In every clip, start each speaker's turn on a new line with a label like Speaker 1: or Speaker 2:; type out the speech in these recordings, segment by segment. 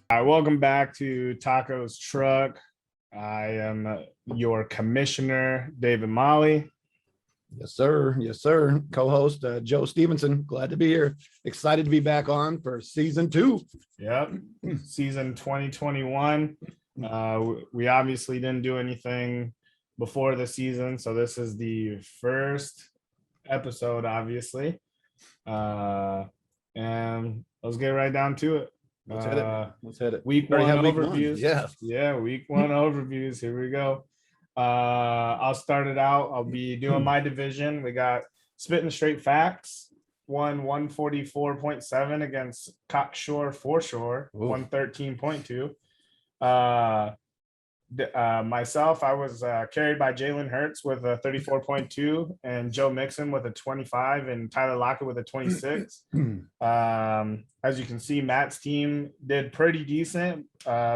Speaker 1: Welcome back to Taco's Truck. I am your commissioner, David Molly.
Speaker 2: Yes, sir. Yes, sir. Co-host Joe Stevenson. Glad to be here. Excited to be back on for season 2.
Speaker 1: Yep, season 2021. We obviously didn't do anything before the season, so this is the first episode, obviously. And let's get right down to it.
Speaker 2: Let's hit it. Let's hit it.
Speaker 1: Week
Speaker 2: Already
Speaker 1: one
Speaker 2: have week
Speaker 1: overviews.
Speaker 2: one.
Speaker 1: Yeah, week one overviews. Here we go. I'll start it out. I'll be doing my division. We got Spitting Straight Facts, won 144.7 against Cockshore Foreshore, 113.2. Myself, I was carried by Jalen Hurts with a 34.2 and Joe Mixon with a 25 and Tyler Lockett with a 26. As you can see, Matt's team did pretty decent,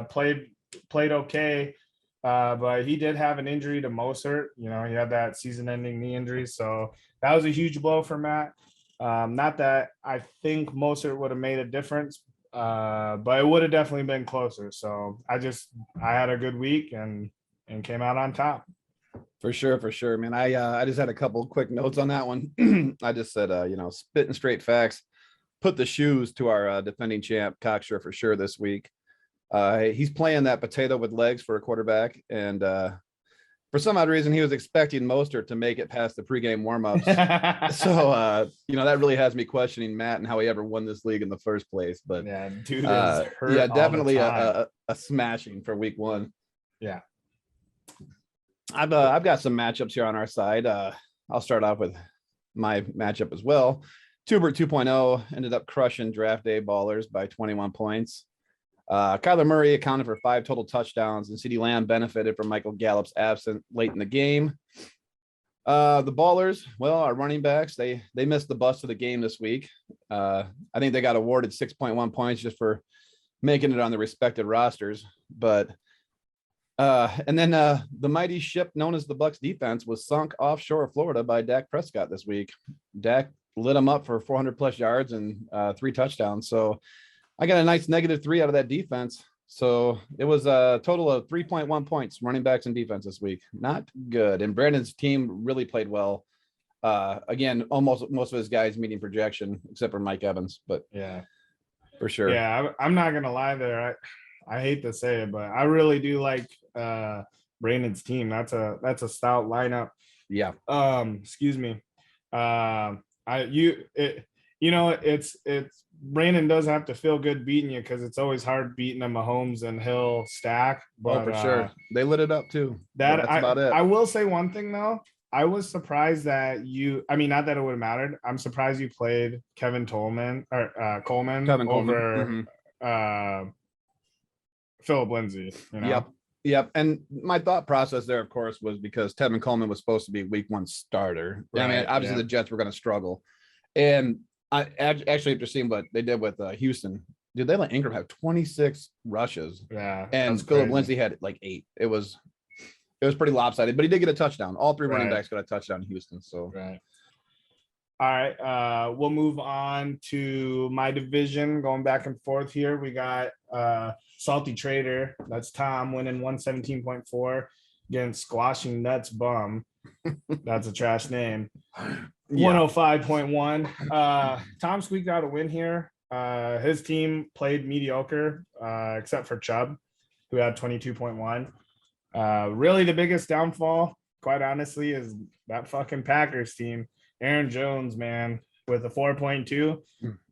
Speaker 1: played okay, but he did have an injury to Mostert. He had that season-ending knee injury, so that was a huge blow for Matt. Not that I think Mostert would have made a difference, but it would have definitely been closer. So I had a good week and came out on top.
Speaker 2: For sure, man. I just had a couple quick notes on that one. I just said, Spitting Straight Facts, put the shoes to our defending champ Cocksure for sure this week. He's playing that potato with legs for a quarterback, and for some odd reason, he was expecting Mostert to make it past the pregame warmups. So, that really has me questioning Matt and how he ever won this league in the first place. But
Speaker 1: yeah, dude, hurt
Speaker 2: definitely a smashing for week one.
Speaker 1: Yeah,
Speaker 2: I've got some matchups here on our side. I'll start off with my matchup as well. Tubert 2.0 ended up crushing draft day ballers by 21 points. Kyler Murray accounted for 5 total touchdowns, and CeeDee Lamb benefited from Michael Gallup's absence late in the game. The ballers, our running backs, they missed the bust of the game this week. I think they got awarded 6.1 points just for making it on the respected rosters. But and then the mighty ship known as the Bucs defense was sunk offshore of Florida by Dak Prescott this week. Dak lit him up for 400 plus yards and 3 touchdowns. So I got a nice -3 out of that defense. So it was a total of 3.1 points, running backs and defense this week. Not good. And Brandon's team really played well. Again, almost most of his guys meeting projection, except for Mike Evans. But
Speaker 1: yeah,
Speaker 2: for sure.
Speaker 1: Yeah, I'm not gonna lie there. I hate to say it, but I really do like Brandon's team. That's a stout lineup.
Speaker 2: Yeah.
Speaker 1: Excuse me. It's Brandon does have to feel good beating you because it's always hard beating a Mahomes and Hill stack. But
Speaker 2: for sure, they lit it up too.
Speaker 1: That's about it. I will say one thing though. I was surprised that not that it would have mattered. I'm surprised you played Kevin Coleman over Philip Lindsay.
Speaker 2: Yep. And my thought process there, of course, was because Tevin Coleman was supposed to be week 1 starter. Right, obviously the Jets were going to struggle. And I actually, after seeing what they did with Houston, dude, they let Ingram have 26 rushes.
Speaker 1: Yeah.
Speaker 2: And Philip Lindsay had like 8. It was pretty lopsided, but he did get a touchdown. All 3 running backs got a touchdown in Houston. So
Speaker 1: right. All right. We'll move on to my division, going back and forth here. We got Salty Trader. That's Tom winning 117.4 against Squashing Nuts Bum. That's a trash name. 105.1. Tom squeaked out a win here. His team played mediocre, except for Chubb, who had 22.1. Really, the biggest downfall, quite honestly, is that fucking Packers team. Aaron Jones, man, with a 4.2.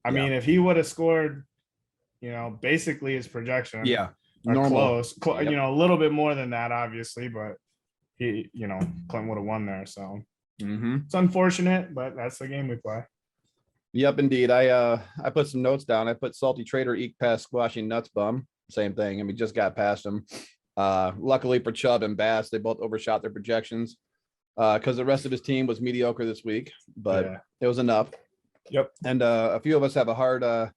Speaker 1: I mean, if he would have scored, basically his projection.
Speaker 2: Yeah.
Speaker 1: Normal. Close. A little bit more than that, obviously, but he, Clinton would have won there. So it's unfortunate, but that's the game we play.
Speaker 2: Yep, indeed. I put some notes down. I put Salty Trader eke past Squashing Nuts Bum. Same thing. Just got past him. Luckily for Chubb and Bass, they both overshot their projections because the rest of his team was mediocre this week, but it was enough.
Speaker 1: Yep.
Speaker 2: And a few of us have a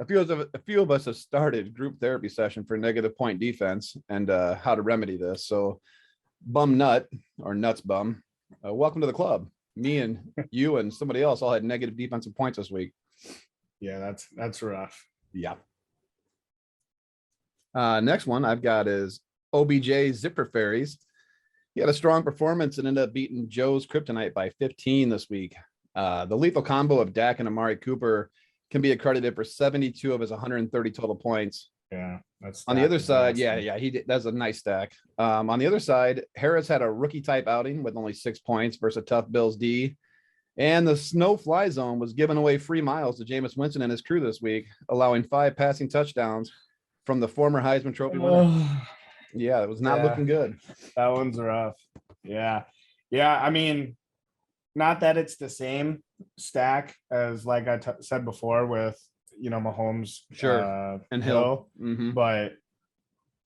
Speaker 2: few of us have started group therapy session for negative point defense and how to remedy this. So Bum Nut or Nuts Bum, welcome to the club. Me and you and somebody else all had negative defensive points this week.
Speaker 1: Yeah, that's rough.
Speaker 2: Yeah. Next one I've got is OBJ Zipper Fairies. He had a strong performance and ended up beating Joe's Kryptonite by 15 this week. The lethal combo of Dak and Amari Cooper can be accredited for 72 of his 130 total points.
Speaker 1: Yeah, that's
Speaker 2: on the other side. Yeah, he did. That's a nice stack. On the other side, Harris had a rookie type outing with only 6 points versus a tough Bills D. And the snow fly zone was giving away free miles to Jameis Winston and his crew this week, allowing 5 passing touchdowns from the former Heisman Trophy winner. Yeah, it was not looking good.
Speaker 1: That one's rough. Yeah. I mean, not that it's the same stack as like I said before with Mahomes,
Speaker 2: and Hill,
Speaker 1: but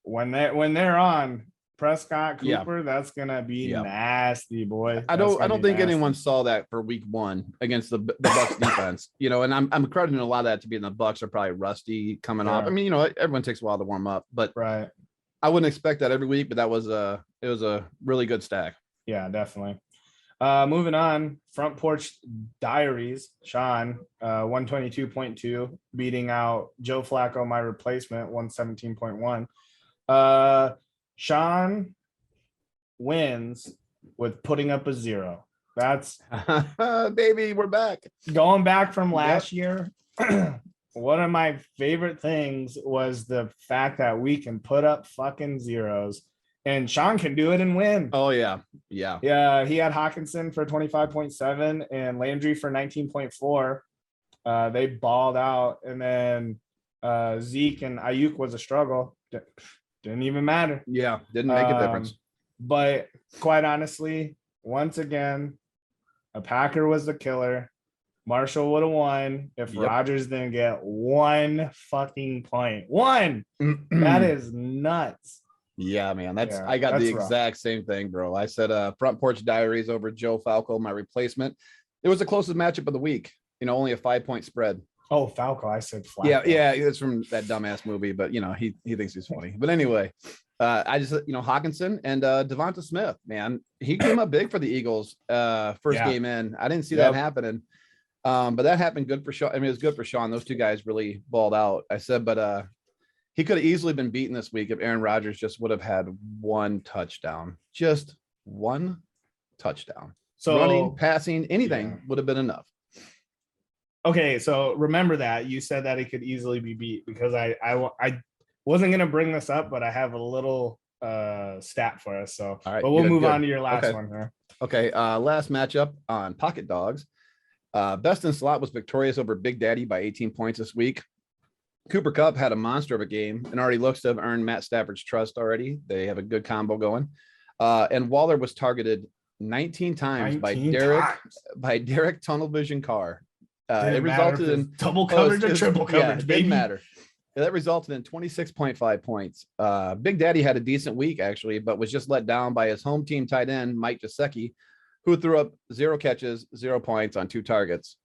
Speaker 1: when they're on Prescott, Cooper, that's gonna be nasty, boy.
Speaker 2: I don't think anyone saw that for week 1 against the Bucs defense, and I'm crediting a lot of that to being the Bucs are probably rusty coming off. I mean, everyone takes a while to warm up, but
Speaker 1: right.
Speaker 2: I wouldn't expect that every week, but it was a really good stack.
Speaker 1: Yeah, definitely. Moving on, Front Porch Diaries, Sean, 122.2, beating out Joe Flacco, my replacement, 117.1. Sean wins with putting up a 0. That's
Speaker 2: baby, we're back.
Speaker 1: Going back from last year. One of my favorite things was the fact that we can put up fucking zeros, and Sean can do it and win.
Speaker 2: Oh yeah.
Speaker 1: He had Hawkinson for 25.7 and Landry for 19.4. They balled out, and then Zeke and Ayuk was a struggle. Didn't even matter.
Speaker 2: Yeah, didn't make a difference.
Speaker 1: But quite honestly, once again, a Packer was the killer. Marshall would have won if Rodgers didn't get 1 fucking point. 1. That is nuts.
Speaker 2: Yeah, man. I got the exact same thing, bro. I said Front Porch Diaries over Joe Falco, my replacement. It was the closest matchup of the week. Only a 5-point spread.
Speaker 1: Oh, Falco. I said Flacco.
Speaker 2: Yeah, it's from that dumbass movie, but he thinks he's funny. But anyway, I just Hawkinson and Devonta Smith, man, he came up big for the Eagles first game in. I didn't see that happening. But that happened good for Sean. I mean, it was good for Sean. Those two guys really balled out. I said, but he could have easily been beaten this week if Aaron Rodgers just would have had 1 touchdown. Just 1 touchdown. So running, passing, anything would have been enough.
Speaker 1: Okay, so remember that you said that it could easily be beat, because I wasn't gonna bring this up, but I have a little stat for us. So
Speaker 2: all right,
Speaker 1: but we'll move on to your last one here.
Speaker 2: Okay, last matchup on Pocket Dogs. Best in Slot was victorious over Big Daddy by 18 points this week. Cooper Kupp had a monster of a game and already looks to have earned Matt Stafford's trust already. They have a good combo going. And Waller was targeted 19 times by Derek Tunnel Vision Carr. It resulted in
Speaker 1: double coverage or triple coverage.
Speaker 2: It didn't matter. That resulted in 26.5 points. Big Daddy had a decent week, actually, but was just let down by his home team tight end, Mike Gesicki, who threw up 0 catches, 0 points on 2 targets.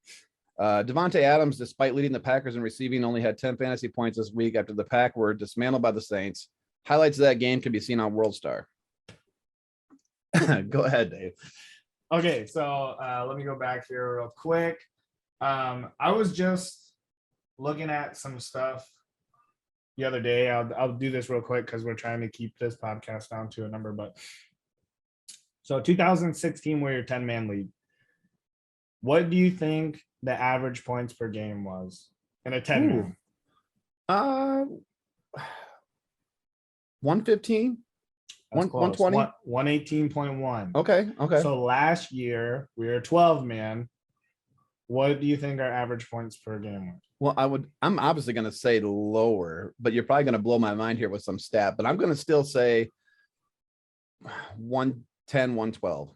Speaker 2: Devontae Adams, despite leading the Packers in receiving, only had 10 fantasy points this week after the Pack were dismantled by the Saints. Highlights of that game can be seen on World Star. Go ahead, Dave.
Speaker 1: Okay, so let me go back here real quick. I was just looking at some stuff the other day. I'll do this real quick because we're trying to keep this podcast down to a number. But so 2016, we're your 10-man league. What do you think the average points per game was in a 10-man?
Speaker 2: 115. 120.
Speaker 1: 118.1.
Speaker 2: Okay.
Speaker 1: So last year we were 12-man. What do you think our average points per game was?
Speaker 2: Well, I'm obviously going to say lower, but you're probably going to blow my mind here with some stat, but I'm going to still say 110, 112.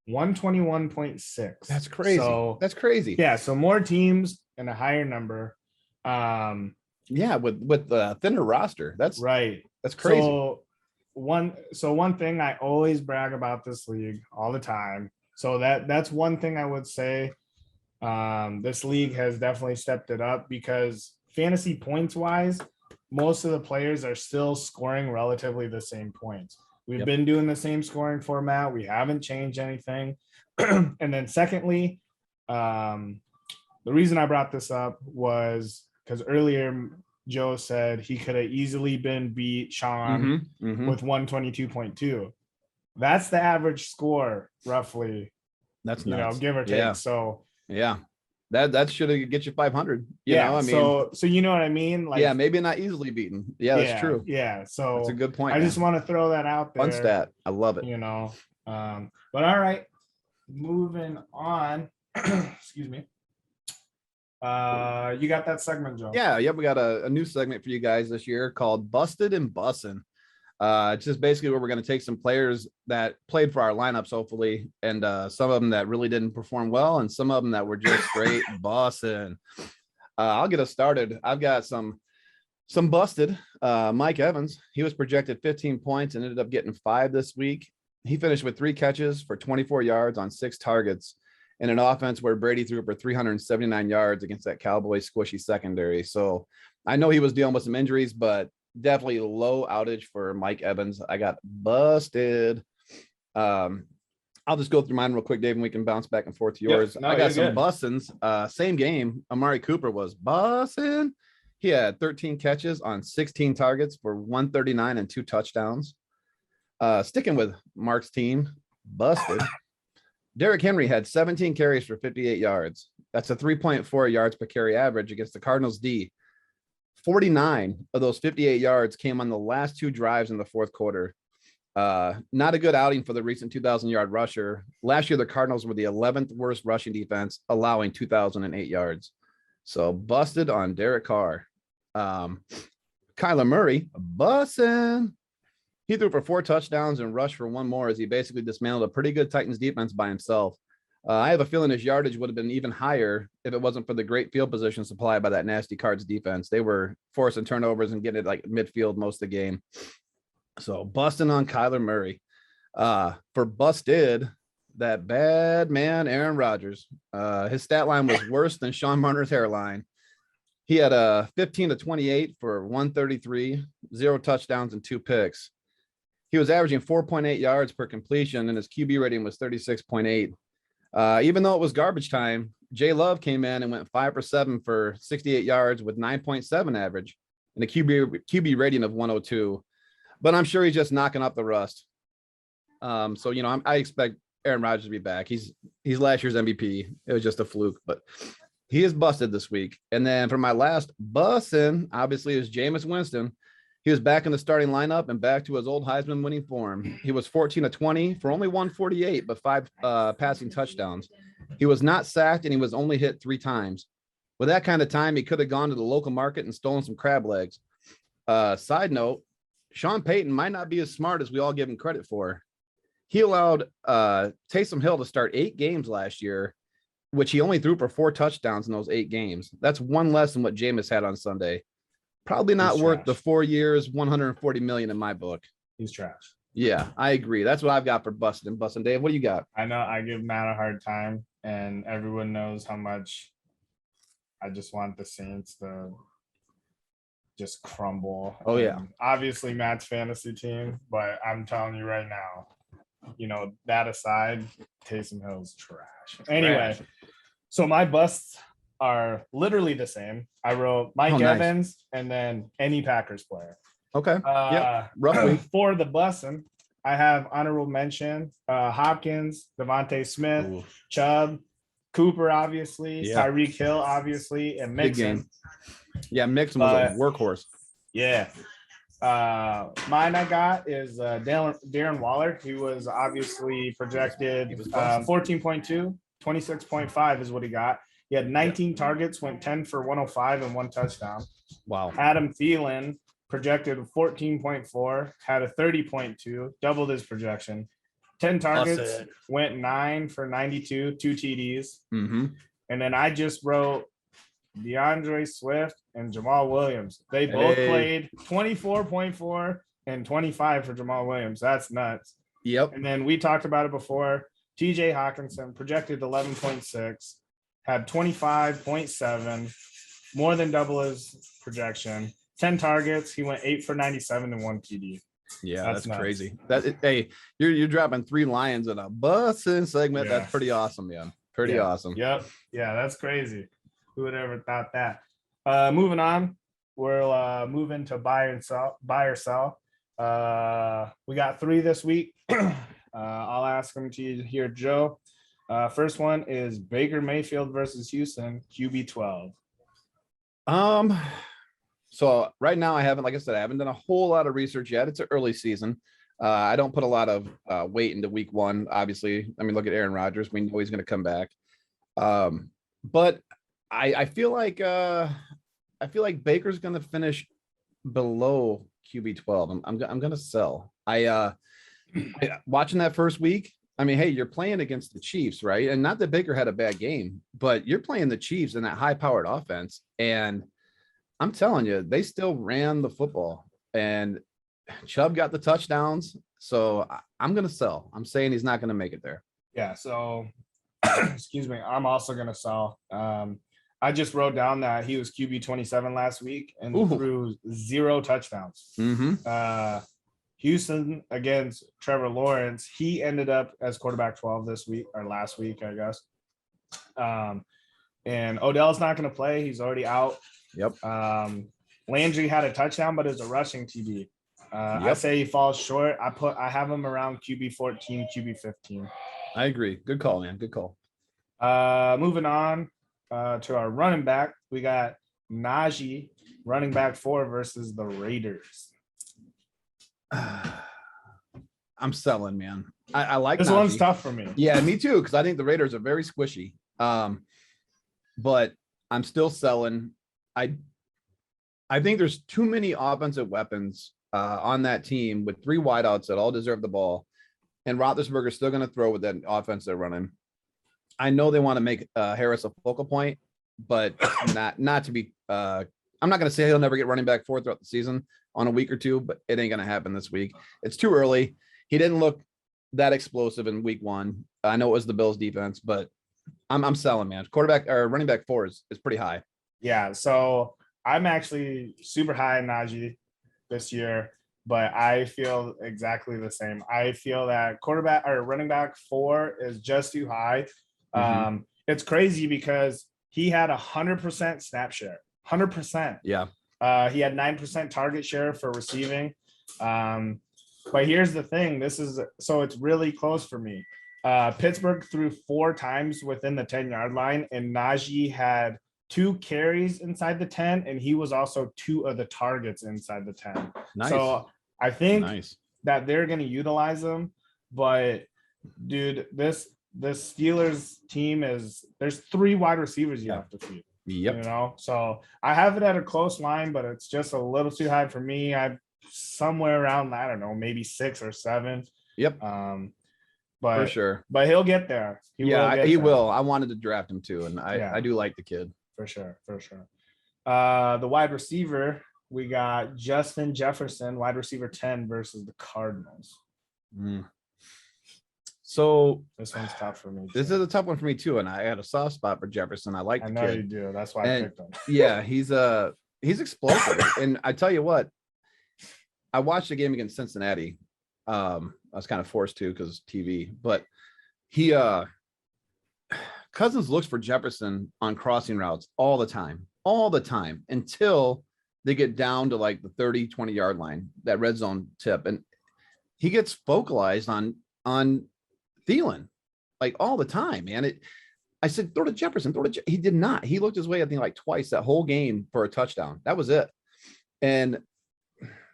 Speaker 1: 121.6.
Speaker 2: That's crazy.
Speaker 1: So
Speaker 2: that's crazy.
Speaker 1: Yeah. So more teams and a higher number.
Speaker 2: Yeah. With the thinner roster. That's right. That's crazy.
Speaker 1: So one thing I always brag about this league all the time. So that's one thing I would say. This league has definitely stepped it up, because fantasy points wise, most of the players are still scoring relatively the same points. We've been doing the same scoring format. We haven't changed anything. And then secondly, the reason I brought this up was because earlier Joe said he could have easily been beat Sean with 122.2. That's the average score, roughly.
Speaker 2: That's
Speaker 1: you
Speaker 2: nuts.
Speaker 1: know, give or take.
Speaker 2: Yeah.
Speaker 1: So
Speaker 2: yeah, that should get you 500. You
Speaker 1: yeah,
Speaker 2: know, I mean,
Speaker 1: so you know what I mean? Like,
Speaker 2: yeah, maybe not easily beaten. Yeah, that's true.
Speaker 1: Yeah. So
Speaker 2: that's a good point.
Speaker 1: I just want to throw that out there.
Speaker 2: Fun stat. I love it.
Speaker 1: You know, but all right, moving on. Excuse me. You got that segment, Joe?
Speaker 2: Yeah, we got a new segment for you guys this year called Busted and Bussin'. It's just basically where we're going to take some players that played for our lineups, hopefully, and some of them that really didn't perform well, and some of them that were just straight bussin'. I'll get us started. I've got some busted. Mike Evans, he was projected 15 points and ended up getting 5 this week. He finished with 3 catches for 24 yards on 6 targets in an offense where Brady threw for 379 yards against that Cowboys squishy secondary. So I know he was dealing with some injuries, but definitely low outage for Mike Evans. I got busted. I'll just go through mine real quick, Dave, and we can bounce back and forth to yours.
Speaker 1: Yep. No,
Speaker 2: I got some
Speaker 1: good.
Speaker 2: bussins. Same game. Amari Cooper was bussin'. He had 13 catches on 16 targets for 139 and 2 touchdowns. Sticking with Mark's team, busted. Derrick Henry had 17 carries for 58 yards. That's a 3.4 yards per carry average against the Cardinals D. 49 of those 58 yards came on the last 2 drives in the fourth quarter. Not a good outing for the recent 2,000-yard rusher. Last year, the Cardinals were the 11th worst rushing defense, allowing 2,008 yards. So busted on Derek Carr. Kyler Murray, bussin'. He threw for 4 touchdowns and rushed for 1 more as he basically dismantled a pretty good Titans defense by himself. I have a feeling his yardage would have been even higher if it wasn't for the great field position supplied by that nasty Cards defense. They were forcing turnovers and getting it like midfield most of the game. So busting on Kyler Murray. For busted, that bad man, Aaron Rodgers. His stat line was worse than Sean Marner's hairline. He had a 15 to 28 for 133, 0 touchdowns and 2 picks. He was averaging 4.8 yards per completion, and his QB rating was 36.8. Even though it was garbage time, Jay Love came in and went 5 for 7 for 68 yards with 9.7 average and a QB rating of 102. But I'm sure he's just knocking up the rust. So, you know, I expect Aaron Rodgers to be back. He's last year's MVP. It was just a fluke, but he is busted this week. And then for my last bussin', obviously, is Jameis Winston. He was back in the starting lineup and back to his old Heisman winning form. He was 14 to 20 for only 148, but 5 passing touchdowns. He was not sacked and he was only hit 3 times. With that kind of time, he could have gone to the local market and stolen some crab legs. Side note, Sean Payton might not be as smart as we all give him credit for. He allowed Taysom Hill to start 8 games last year, which he only threw for 4 touchdowns in those 8 games. That's 1 less than what Jameis had on Sunday. Probably not worth the 4 years, 140 million in my book.
Speaker 1: He's trash.
Speaker 2: Yeah, I agree. That's what I've got for busting. Dave, what do you got?
Speaker 1: I know I give Matt a hard time, and everyone knows how much I just want the Saints to just crumble.
Speaker 2: Oh, yeah.
Speaker 1: Obviously, Matt's fantasy team, but I'm telling you right now, you know, that aside, Taysom Hill's trash. Anyway, so my busts are literally the same. I wrote Mike Evans and then any Packers player.
Speaker 2: Okay. Roughly.
Speaker 1: For the bussin', I have honorable mention Hopkins, Devontae Smith, Chubb, Cooper, obviously, Tyreek Hill, obviously, and Mixon.
Speaker 2: Yeah, Mixon was a workhorse.
Speaker 1: Yeah. Mine I got is Darren Waller. He was obviously projected 14.2, 26.5 is what he got. He had 19 targets, went 10 for 105 and 1 touchdown.
Speaker 2: Wow.
Speaker 1: Adam Thielen projected 14.4, had a 30.2, doubled his projection. 10 targets, went 9 for 92, 2 TDs.
Speaker 2: Mm-hmm.
Speaker 1: And then I just wrote DeAndre Swift and Jamal Williams. They both played 24.4 and 25 for Jamal Williams. That's nuts.
Speaker 2: Yep.
Speaker 1: And then we talked about it before. TJ Hawkinson projected 11.6, had 25.7, more than double his projection. 10 targets. He went 8 for 97 and 1 TD.
Speaker 2: Yeah, that's crazy. Hey, you're dropping 3 Lions in a bussin' segment. Yeah. That's pretty awesome, man. Pretty awesome.
Speaker 1: Yep. Yeah, that's crazy. Who would ever thought that? Moving on. we'll move into buy or sell. We got 3 this week. I'll ask them to you here, Joe. First one is Baker Mayfield versus Houston, QB 12.
Speaker 2: So right now I haven't, like I said, I haven't done a whole lot of research yet. It's an early season. I don't put a lot of weight into week 1. Obviously, I mean, look at Aaron Rodgers. We know he's going to come back. But I feel like Baker's going to finish below QB 12. I'm going to sell. Watching that first week. I mean, hey, you're playing against the Chiefs, right? And not that Baker had a bad game, but you're playing the Chiefs in that high-powered offense. And I'm telling you, they still ran the football. And Chubb got the touchdowns. So I'm going to sell. I'm saying he's not going to make it there.
Speaker 1: Yeah, so, excuse me, I'm also going to sell. I just wrote down that he was QB 27 last week and threw 0 touchdowns. Houston against Trevor Lawrence, he ended up as quarterback 12 this week or last week, I guess. And Odell's not going to play. He's already out.
Speaker 2: Yep.
Speaker 1: Landry had a touchdown, but it's a rushing TD. I say he falls short. I have him around QB 14, QB 15.
Speaker 2: I agree. Good call, man. Good call.
Speaker 1: Moving on to our running back, we got Najee, running back 4 versus the Raiders.
Speaker 2: I'm selling, man. I like
Speaker 1: this
Speaker 2: Najee.
Speaker 1: One's tough for me.
Speaker 2: Yeah, me too, because I think the Raiders are very squishy. But I'm still selling. I think there's too many offensive weapons on that team with 3 wideouts that all deserve the ball. And Roethlisberger's still going to throw with that offense they're running. I know they want to make Harris a focal point, but not to be I'm not going to say he'll never get running back 4 throughout the season on a week or 2, but it ain't going to happen this week. It's too early. He didn't look that explosive in week 1. I know it was the Bills defense, but I'm selling, man. Quarterback or running back 4 is pretty high.
Speaker 1: Yeah. So I'm actually super high in Najee this year, but I feel exactly the same. I feel that quarterback or running back 4 is just too high. It's crazy because he had 100% snap share. 100%.
Speaker 2: Yeah.
Speaker 1: He had 9% target share for receiving. But here's the thing. So it's really close for me. Pittsburgh threw 4 times within the 10-yard line, and Najee had 2 carries inside the 10, and he was also 2 of the targets inside the 10.
Speaker 2: Nice.
Speaker 1: So I think that they're going to utilize him. But, dude, this Steelers team there's 3 wide receivers you have to feed.
Speaker 2: Yep.
Speaker 1: You know, so I have it at a close line, but it's just a little too high for me. I'm somewhere around, I don't know, maybe 6 or 7.
Speaker 2: Yep.
Speaker 1: But
Speaker 2: for sure.
Speaker 1: But he'll get there.
Speaker 2: He will. I wanted to draft him too, and I do like the kid.
Speaker 1: For sure. The wide receiver, we got Justin Jefferson, wide receiver 10 versus the Cardinals.
Speaker 2: So
Speaker 1: this one's tough for me.
Speaker 2: This is a tough one for me too, and I had a soft spot for Jefferson. I like the kid.
Speaker 1: You do. That's why I picked him.
Speaker 2: Yeah, he's explosive, and I tell you what, I watched the game against Cincinnati. I was kind of forced to because TV, but Cousins looks for Jefferson on crossing routes all the time until they get down to like the 30, 20-yard line, that red zone tip. And he gets focalized on Thielen like all the time, man. I said, throw to Jefferson, he did not. He looked his way, I think, like twice that whole game for a touchdown. That was it. And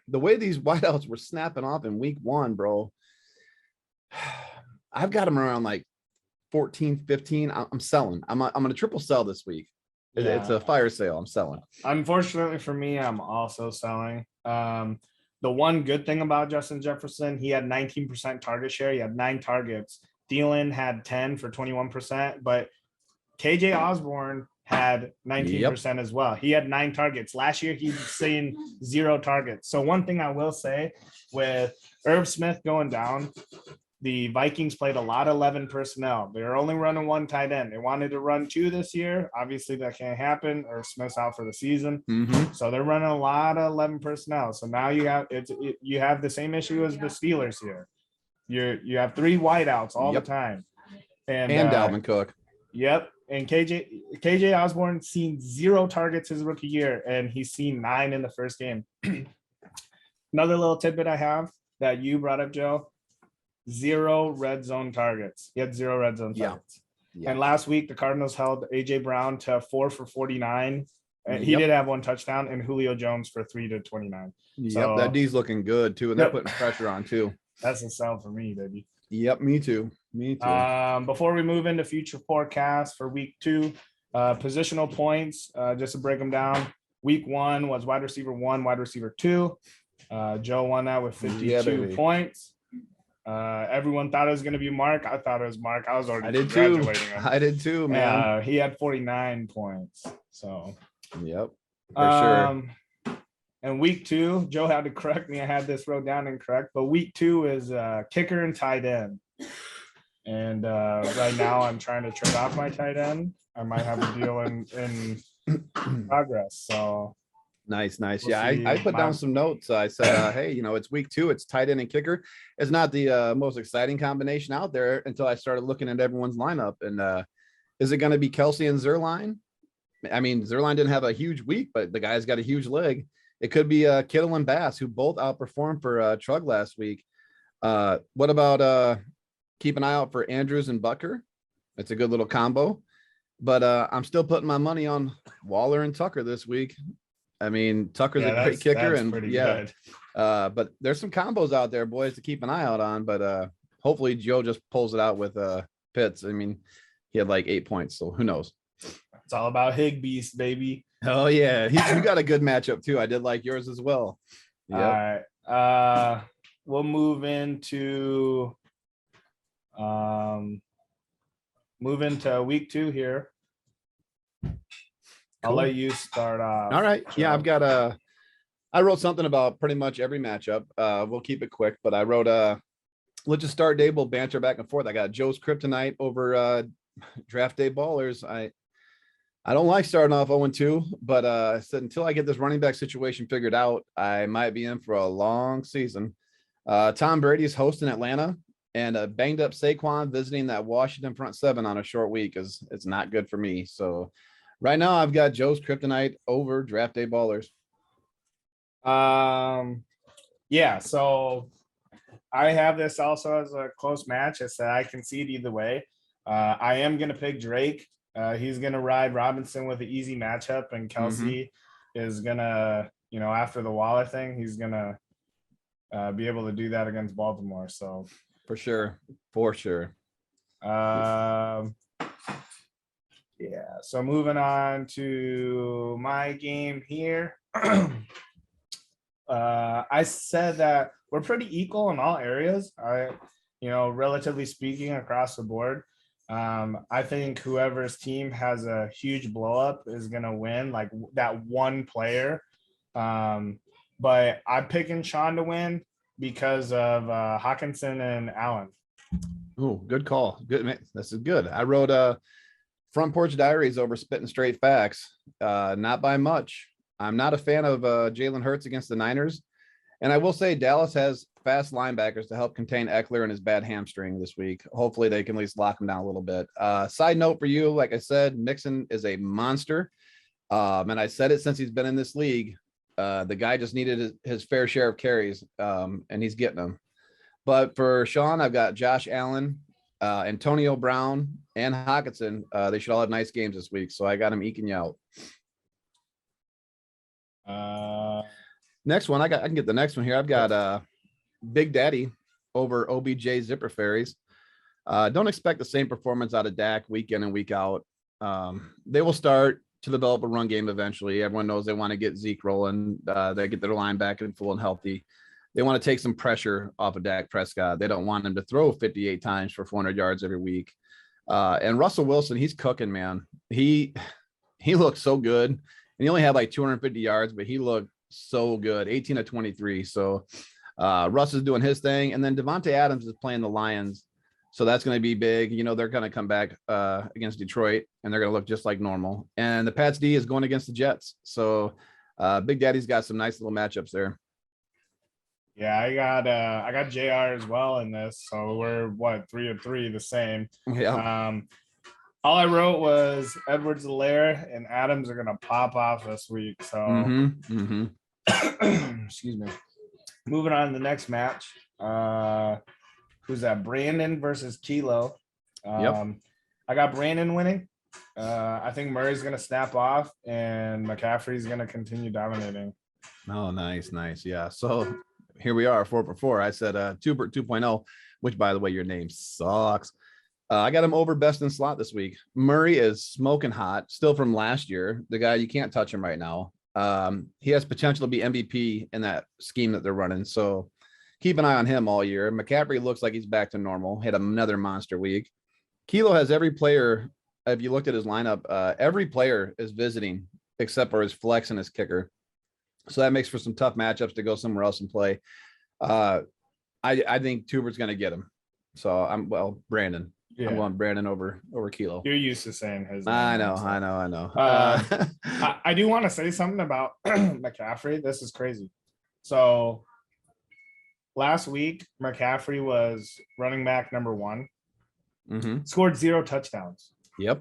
Speaker 2: the way these wideouts were snapping off in week 1, bro, I've got him around like 14, 15. I'm selling. I'm going to triple sell this week. Yeah. It's a fire sale. I'm selling.
Speaker 1: Unfortunately for me, I'm also selling. The one good thing about Justin Jefferson, he had 19% target share. He had 9 targets. Thielen had 10 for 21%, but KJ Osborne had 19% as well. He had 9 targets. Last year, he's seen 0 targets. So one thing I will say, with Irv Smith going down, the Vikings played a lot of 11 personnel. They were only running 1 tight end. They wanted to run 2 this year. Obviously, that can't happen. Irv Smith's out for the season. So they're running a lot of 11 personnel. So now you have the same issue as the Steelers here. You have 3 wideouts all the time. And
Speaker 2: Dalvin Cook.
Speaker 1: Yep. And KJ Osborne seen 0 targets his rookie year, and he's seen 9 in the first game. Another little tidbit I have that you brought up, Joe: 0 red zone targets. He had 0 red zone
Speaker 2: Yeah.
Speaker 1: targets. And last week, the Cardinals held AJ Brown to 4 for 49. And he
Speaker 2: Yep.
Speaker 1: did have 1 touchdown, and Julio Jones for 3 to 29.
Speaker 2: Yep,
Speaker 1: So
Speaker 2: that D's looking good too, and they're
Speaker 1: Yep.
Speaker 2: putting pressure on too.
Speaker 1: that's a sell for me, baby.
Speaker 2: Yep, me too.
Speaker 1: Before we move into future forecasts for week 2, positional points, just to break them down. Week 1 was wide receiver 1, wide receiver 2. Joe won that with 52 points. Everyone thought it was going to be Mark. I thought it was Mark. I was already congratulating him.
Speaker 2: I did too, man.
Speaker 1: He had 49 points. So,
Speaker 2: yep, for sure.
Speaker 1: And week 2, Joe had to correct me. I had this wrote down incorrect, but week 2 is kicker and tight end. And right now I'm trying to trade off my tight end. I might have a deal in progress. So
Speaker 2: nice.
Speaker 1: We'll
Speaker 2: Yeah, I put down some notes. I said, hey, it's week 2. It's tight end and kicker. It's not the most exciting combination out there until I started looking at everyone's lineup. And is it going to be Kelsey and Zerline? I mean, Zerline didn't have a huge week, but the guy's got a huge leg. It could be Kittle and Bass, who both outperformed for Trug last week. What about keep an eye out for Andrews and Bucker? It's a good little combo. But I'm still putting my money on Waller and Tucker this week. I mean, Tucker's a great kicker, and good. But there's some combos out there, boys, to keep an eye out on. But hopefully Joe just pulls it out with Pitts. I mean, he had like 8 points, so who knows?
Speaker 1: It's all about Higbeast, baby.
Speaker 2: Oh yeah, you got a good matchup too. I did like yours as well.
Speaker 1: Yep. All right. We'll move into week 2 here. I'll let you start off.
Speaker 2: All right.
Speaker 1: Joe.
Speaker 2: Yeah, I've got I wrote something about pretty much every matchup. We'll keep it quick, but I wrote let's just start day. We'll banter back and forth. I got Joe's Kryptonite over Draft Day Ballers. I don't like starting off 0-2, but I said until I get this running back situation figured out, I might be in for a long season. Tom Brady's hosting Atlanta, and a banged up Saquon visiting that Washington front 7 on a short week it's not good for me. So right now I've got Joe's Kryptonite over Draft Day Ballers.
Speaker 1: Yeah, so I have this also as a close match. It's that I concede either way. I am going to pick Drake. He's going to ride Robinson with an easy matchup, and Kelsey is going to, after the Waller thing, he's going to be able to do that against Baltimore. So
Speaker 2: for sure.
Speaker 1: Yeah. So moving on to my game here. I said that we're pretty equal in all areas. Relatively speaking, across the board. I think whoever's team has a huge blow up is going to win, like that one player. But I'm picking Sean to win because of Hawkinson and Allen.
Speaker 2: Oh, good call. Good, man. This is good. I wrote Front Porch Diaries over Spitting Straight Facts. Not by much. I'm not a fan of Jalen Hurts against the Niners. And I will say Dallas has fast linebackers to help contain Eckler and his bad hamstring this week. Hopefully they can at least lock him down a little bit. Side note for you, like I said, Mixon is a monster. And I said it since he's been in this league. The guy just needed his fair share of carries, and he's getting them. But for Sean, I've got Josh Allen, Antonio Brown, and Hawkinson. They should all have nice games this week, so I got him eking you out. Next one, I can get the next one here. I've got Big Daddy over OBJ Zipper Fairies. Don't expect the same performance out of Dak week in and week out. They will start to develop a run game eventually. Everyone knows they want to get Zeke rolling. They get their line back and full and healthy. They want to take some pressure off of Dak Prescott. They don't want him to throw 58 times for 400 yards every week. And Russell Wilson, he's cooking, man. He looked so good. And he only had like 250 yards, but he looked so good, 18 of 23. So Russ is doing his thing. And then Devontae Adams is playing the Lions. So that's going to be big. They're going to come back against Detroit, and they're going to look just like normal. And the Pats D is going against the Jets. So Big Daddy's got some nice little matchups there.
Speaker 1: Yeah, I got JR as well in this. So we're 3 of 3, the same.
Speaker 2: Yeah.
Speaker 1: All I wrote was Edwards-Helaire and Adams are gonna pop off this week. So excuse me. Moving on to the next match. Who's that? Brandon versus Kilo. I got Brandon winning. I think Murray's gonna snap off and McCaffrey's gonna continue dominating.
Speaker 2: Oh, nice. Yeah. So here we are, 4 for 4. I said Tubert 2.0, which by the way, your name sucks. I got him over best in slot this week. Murray is smoking hot, still from last year. The guy, you can't touch him right now. He has potential to be MVP in that scheme that they're running. So keep an eye on him all year. McCaffrey looks like he's back to normal. Had another monster week. Kilo has every player. If you looked at his lineup, every player is visiting except for his flex and his kicker. So that makes for some tough matchups to go somewhere else and play. I think Tuber's going to get him. So Brandon. Yeah. I'm going Brandon over Kilo.
Speaker 1: You're used to saying his name.
Speaker 2: I know.
Speaker 1: I do want to say something about McCaffrey. This is crazy. So last week, McCaffrey was running back number 1. Scored 0 touchdowns.
Speaker 2: Yep.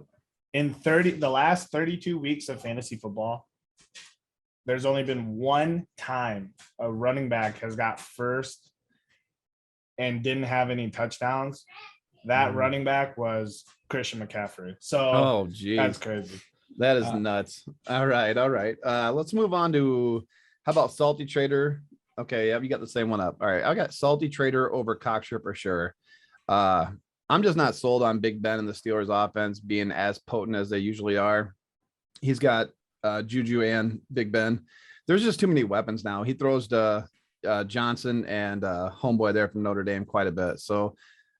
Speaker 1: In the last 32 weeks of fantasy football, there's only been one time a running back has got first and didn't have any touchdowns. That running back was Christian McCaffrey. So that's crazy.
Speaker 2: That is nuts. All right. Let's move on to, how about Salty Trader? Okay, yeah, you got the same one up. All right, I got Salty Trader over Cockshire for sure. I'm just not sold on Big Ben and the Steelers offense being as potent as they usually are. He's got Juju and Big Ben. There's just too many weapons now. He throws to Johnson and homeboy there from Notre Dame quite a bit. So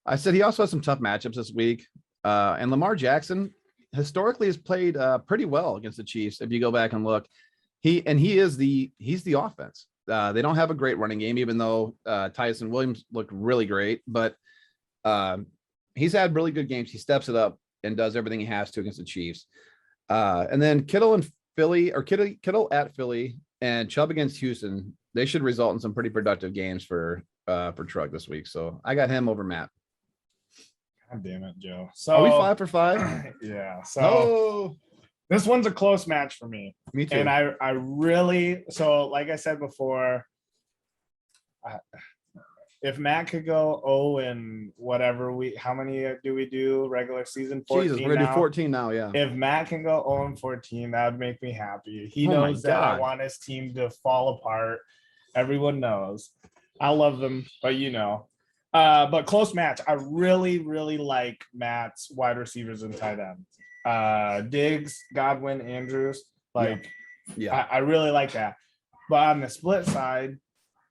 Speaker 2: I said he also has some tough matchups this week. And Lamar Jackson historically has played pretty well against the Chiefs. If you go back and look, he's the offense. They don't have a great running game, even though Tyson Williams looked really great, but he's had really good games. He steps it up and does everything he has to against the Chiefs. And then Kittle and Philly, or Kittle at Philly and Chubb against Houston, they should result in some pretty productive games for Truck this week. So I got him over Matt.
Speaker 1: God damn it, Joe. So
Speaker 2: are we 5 for 5?
Speaker 1: Yeah. So this one's a close match for me.
Speaker 2: Me too.
Speaker 1: And I really, so like I said before, if Matt could go 0 and whatever how many do we do regular season? 14.
Speaker 2: Jesus, we're gonna do 14 now. Yeah.
Speaker 1: If Matt can go 0 and 14, that would make me happy. He knows that I want his team to fall apart. Everyone knows. I love them, but you know. But close match. I really, really like Matt's wide receivers and tight ends. Diggs, Godwin, Andrews. I really like that. But on the split side,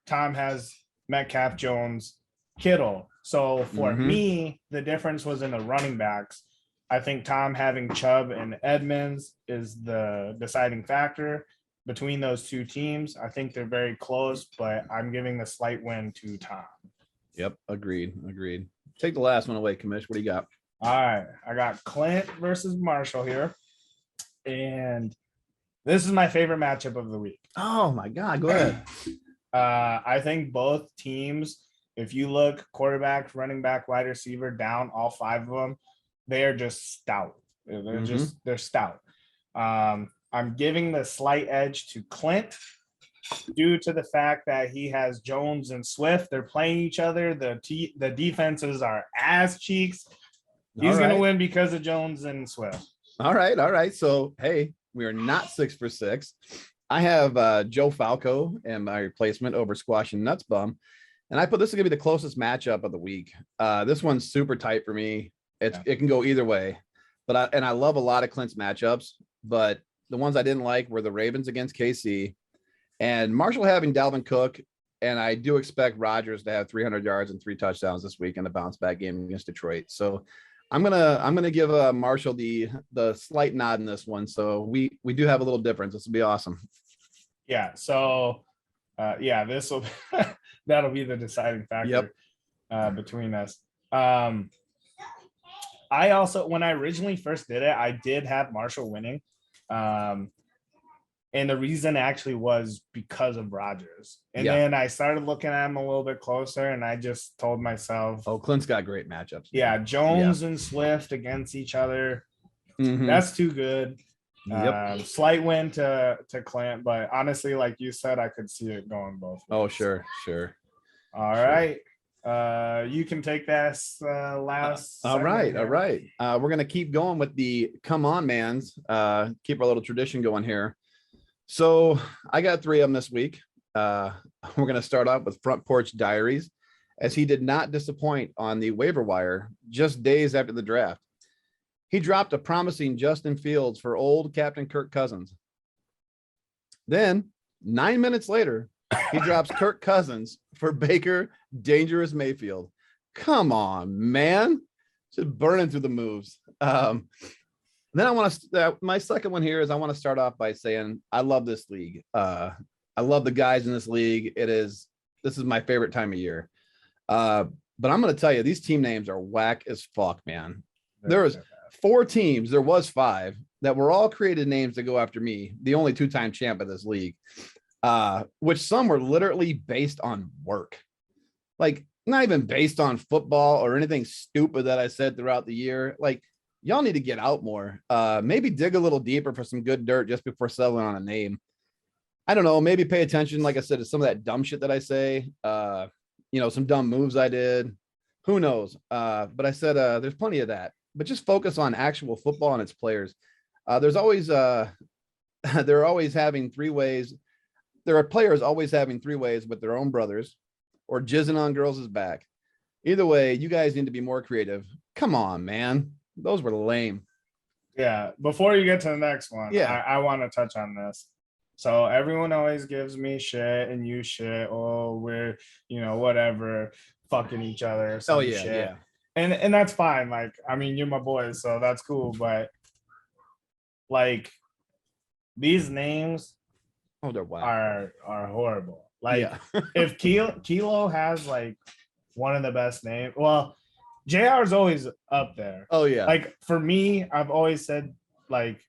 Speaker 1: Tom has Metcalf, Jones, Kittle. So for me, the difference was in the running backs. I think Tom having Chubb and Edmonds is the deciding factor between those two teams. I think they're very close, but I'm giving the slight win to Tom.
Speaker 2: Yep. Agreed. Take the last one away, Commish. What do you got?
Speaker 1: All right. I got Clint versus Marshall here. And this is my favorite matchup of the week.
Speaker 2: Oh my God. Go ahead.
Speaker 1: I think both teams, if you look quarterback, running back, wide receiver down, all 5 of them, they are just stout. They're stout. I'm giving the slight edge to Clint due to the fact that he has Jones and Swift. They're playing each other. The defenses are ass cheeks. He's going to win because of Jones and Swift.
Speaker 2: All right. So, hey, we are not 6 for 6. I have Joe Falco and my replacement over Squash and Nuts Bum. And I put this is going to be the closest matchup of the week. This one's super tight for me. It can go either way. But I love a lot of Clint's matchups. But the ones I didn't like were the Ravens against KC and Marshall having Dalvin Cook. And I do expect Rodgers to have 300 yards and 3 touchdowns this week in the bounce back game against Detroit. So I'm gonna give Marshall the slight nod in this one. So we do have a little difference. This will be awesome.
Speaker 1: Yeah. So this will that'll be the deciding factor between us. I also, when I originally first did it, I did have Marshall winning. And the reason actually was because of Rodgers. And then I started looking at him a little bit closer and I just told myself,
Speaker 2: Clint's got great matchups.
Speaker 1: Yeah. Jones and Swift against each other.
Speaker 2: Mhm.
Speaker 1: That's too good.
Speaker 2: Yep.
Speaker 1: Slight win to Clint, but honestly, like you said, I could see it going both ways.
Speaker 2: Oh, sure, sure.
Speaker 1: All
Speaker 2: Sure.
Speaker 1: right. You can take this last.
Speaker 2: All right,
Speaker 1: segment
Speaker 2: all
Speaker 1: here.
Speaker 2: right. We're gonna keep going with the come on, mans. Keep our little tradition going here. So I got 3 of them this week. We're gonna start off with Front Porch Diaries, as he did not disappoint on the waiver wire just days after the draft. He dropped a promising Justin Fields for old Captain Kirk Cousins. Then 9 minutes later, he drops Kirk Cousins for Baker Dangerous Mayfield. Come on, man. Just burning through the moves. Then I want to, my second one here is I want to start off by saying I love this league. I love the guys in this league. This is my favorite time of year. But I'm going to tell you, these team names are whack as fuck, man. There was 4 teams, there was 5 that were all created names to go after me, the only 2-time champ of this league, which some were literally based on work. Like, not even based on football or anything stupid that I said throughout the year. Like, y'all need to get out more. Maybe dig a little deeper for some good dirt just before settling on a name. I don't know, maybe pay attention, like I said, to some of that dumb shit that I say. Some dumb moves I did. Who knows? But I said there's plenty of that. But just focus on actual football and its players. There's always they're always having 3 ways. There are players always having 3 ways with their own brothers or jizzing on girls' back. Either way, you guys need to be more creative. Come on, man. Those were lame.
Speaker 1: Yeah. Before you get to the next one,
Speaker 2: Yeah.
Speaker 1: I want to touch on this. So everyone always gives me shit and you shit. Oh, we're, whatever, fucking each other. Or some shit.
Speaker 2: Yeah.
Speaker 1: And that's fine. Like, I mean, you're my boys, so that's cool. But like, these names
Speaker 2: they're whack.
Speaker 1: are horrible. Like,
Speaker 2: Yeah.
Speaker 1: if Kilo has like one of the best names, well, JR is always up there.
Speaker 2: Oh yeah.
Speaker 1: Like, for me, I've always said, like,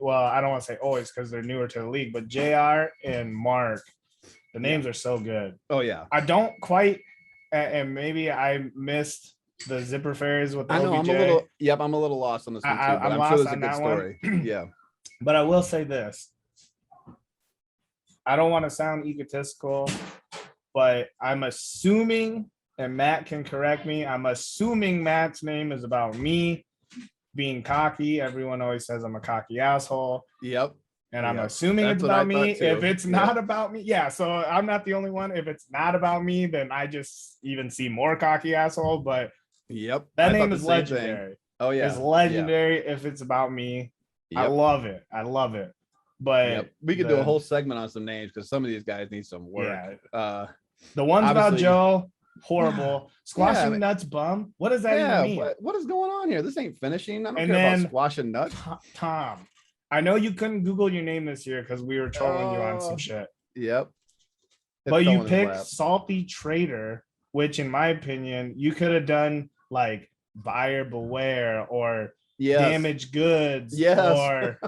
Speaker 1: well, I don't want to say always because they're newer to the league, but JR and Mark, the names are so good.
Speaker 2: Oh yeah.
Speaker 1: I don't quite, and maybe I missed the zipper fairies with the
Speaker 2: I know
Speaker 1: OBJ.
Speaker 2: I'm a little lost on this one too, but
Speaker 1: I'm
Speaker 2: I'm sure
Speaker 1: lost
Speaker 2: there's a
Speaker 1: on
Speaker 2: good
Speaker 1: that
Speaker 2: story.
Speaker 1: one.
Speaker 2: Yeah.
Speaker 1: But I will say this. I don't want to sound egotistical, but I'm assuming, and Matt can correct me, I'm assuming Matt's name is about me being cocky. Everyone always says I'm a cocky asshole.
Speaker 2: Yep.
Speaker 1: And I'm
Speaker 2: Yep.
Speaker 1: assuming
Speaker 2: That's
Speaker 1: it's
Speaker 2: what I
Speaker 1: about me.
Speaker 2: thought too.
Speaker 1: If it's not about me, yeah. So I'm not the only one. If it's not about me, then I just even see more cocky asshole. But
Speaker 2: Yep.
Speaker 1: that
Speaker 2: I
Speaker 1: name
Speaker 2: thought
Speaker 1: is
Speaker 2: the same
Speaker 1: legendary.
Speaker 2: thing. Oh yeah.
Speaker 1: It's legendary if it's about me. I
Speaker 2: Yep.
Speaker 1: love it. I love it. But
Speaker 2: Yep. We could do a whole segment on some names because some of these guys need some work.
Speaker 1: Yeah. The ones about
Speaker 2: obviously-
Speaker 1: Joe, horrible. Squashing
Speaker 2: I mean-
Speaker 1: nuts bum. What does that even mean?
Speaker 2: What is going on here? This ain't finishing. I don't
Speaker 1: And
Speaker 2: care
Speaker 1: then-
Speaker 2: about squashing nuts.
Speaker 1: Tom, I know you couldn't Google your name this year because we were trolling you on some
Speaker 2: Oh.
Speaker 1: shit.
Speaker 2: Yep. It
Speaker 1: But
Speaker 2: fell
Speaker 1: you
Speaker 2: in his
Speaker 1: picked
Speaker 2: lap.
Speaker 1: Salty Trader, which in my opinion, you could have done like Buyer Beware or
Speaker 2: Yes.
Speaker 1: Damaged Goods
Speaker 2: Yes.
Speaker 1: or,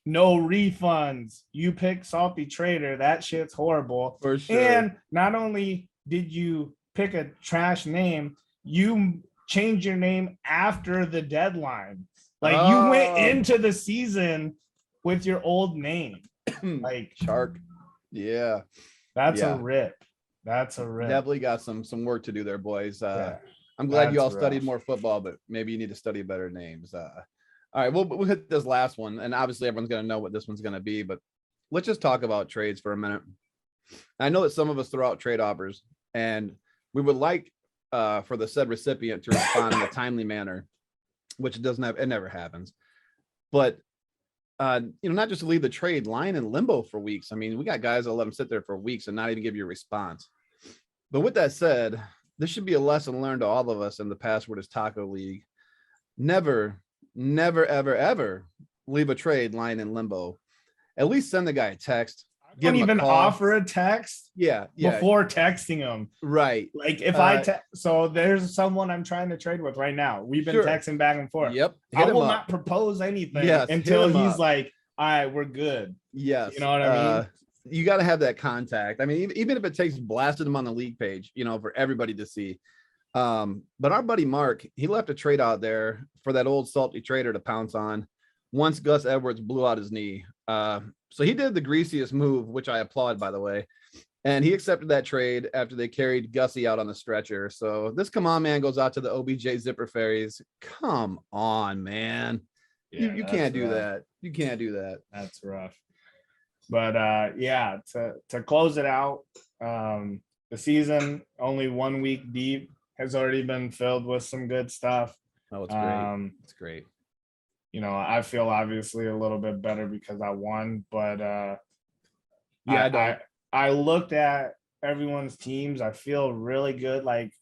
Speaker 1: no refunds. You picked Salty Trader. That shit's horrible.
Speaker 2: For sure.
Speaker 1: And not only did you pick a trash name, you changed your name after the deadline. Like, you went
Speaker 2: Oh.
Speaker 1: into the season with your old name. Like,
Speaker 2: Shark. Yeah.
Speaker 1: that's
Speaker 2: Yeah.
Speaker 1: a rip. That's a rip.
Speaker 2: Definitely got some work to do there, boys.
Speaker 1: Yeah.
Speaker 2: I'm glad you all
Speaker 1: That's
Speaker 2: studied
Speaker 1: rough.
Speaker 2: more football, but maybe you need to study better names. All right, we'll hit this last one, and obviously everyone's going to know what this one's going to be, but let's just talk about trades for a minute. I know that some of us throw out trade offers, and we would like for the said recipient to respond in a timely manner, which it never happens. But not just to leave the trade line in limbo for weeks. I mean, we got guys that let them sit there for weeks and not even give you a response. But with that said, this should be a lesson learned to all of us in the Password is Taco League. Never, ever, ever leave a trade line in limbo. At least send the guy a text.
Speaker 1: Don't
Speaker 2: him a
Speaker 1: even
Speaker 2: call.
Speaker 1: offer a text
Speaker 2: Yeah.
Speaker 1: before texting him.
Speaker 2: Right.
Speaker 1: Like, if so there's someone I'm trying to trade with right now. We've been
Speaker 2: Sure.
Speaker 1: texting back and forth.
Speaker 2: Yep.
Speaker 1: I
Speaker 2: Hit him
Speaker 1: will
Speaker 2: up.
Speaker 1: not propose anything
Speaker 2: Yes, hit
Speaker 1: until
Speaker 2: him
Speaker 1: he's
Speaker 2: up.
Speaker 1: like, all right, we're good.
Speaker 2: Yes.
Speaker 1: You know what I mean?
Speaker 2: You got to have that contact. I mean, even if it takes blasting them on the league page, for everybody to see. But our buddy Mark, he left a trade out there for that old salty trader to pounce on once Gus Edwards blew out his knee. So he did the greasiest move, which I applaud, by the way. And he accepted that trade after they carried Gussie out on the stretcher. So this come on, man, goes out to the OBJ Zipper Fairies. Come on, man. You can't do that. You can't do that.
Speaker 1: That's rough. But yeah, to close it out, the season only 1 week deep has already been filled with some good stuff.
Speaker 2: Oh, it's great. It's great.
Speaker 1: You know, I feel obviously a little bit better because I won, but
Speaker 2: yeah,
Speaker 1: I looked at everyone's teams. I feel really good. Like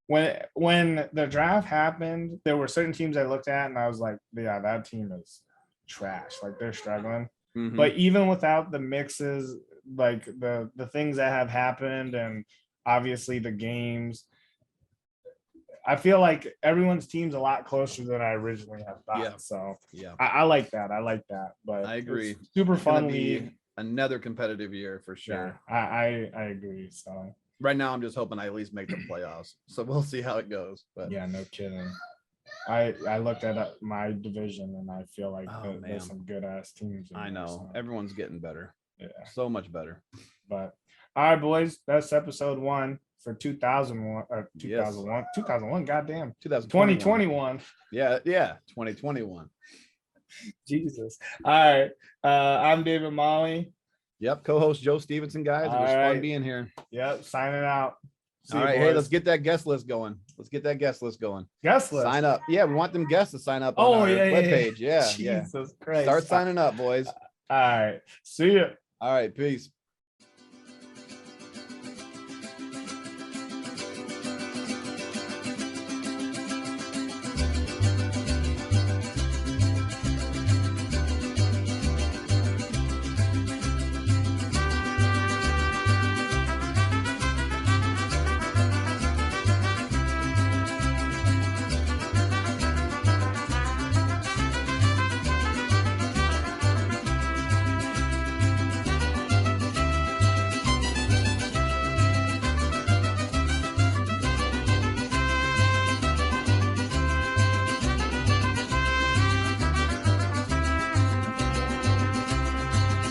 Speaker 1: when the draft happened, there were certain teams I looked at and I was like, yeah, that team is trash. Like they're struggling.
Speaker 2: Mhm.
Speaker 1: But even without the mixes, like the things that have happened and obviously the games, I feel like everyone's team's a lot closer than I originally had thought.
Speaker 2: Yeah.
Speaker 1: So
Speaker 2: Yeah,
Speaker 1: I like that. I like that. But
Speaker 2: I agree.
Speaker 1: it's super
Speaker 2: It's gonna
Speaker 1: fun
Speaker 2: be
Speaker 1: league.
Speaker 2: another competitive year for sure.
Speaker 1: Yeah, I agree. So
Speaker 2: Right now, I'm just hoping I at least make the playoffs. So we'll see how it goes. But
Speaker 1: yeah, no kidding. I looked at my division and I feel like
Speaker 2: Oh, man.
Speaker 1: there's some good ass teams. in
Speaker 2: I
Speaker 1: there,
Speaker 2: know
Speaker 1: so,
Speaker 2: everyone's getting better.
Speaker 1: yeah.
Speaker 2: So much better.
Speaker 1: But all right, boys, that's episode 1 for 2001 or 2001. 2001, goddamn. 2021.
Speaker 2: Yeah, 2021.
Speaker 1: Jesus. All right. I'm David Molly.
Speaker 2: Yep, co-host Joe Stevenson, guys. It was
Speaker 1: All
Speaker 2: fun
Speaker 1: right.
Speaker 2: being here.
Speaker 1: Yep, signing out. See
Speaker 2: All
Speaker 1: you,
Speaker 2: right, hey,
Speaker 1: boys.
Speaker 2: let's get that guest list going.
Speaker 1: guest list.
Speaker 2: Sign up. Yeah, we want them guests to sign up
Speaker 1: Oh,
Speaker 2: on our
Speaker 1: yeah, yeah,
Speaker 2: webpage. Yeah, yeah.
Speaker 1: Jesus Christ.
Speaker 2: Start signing up, boys.
Speaker 1: All right. See you.
Speaker 2: All right, peace.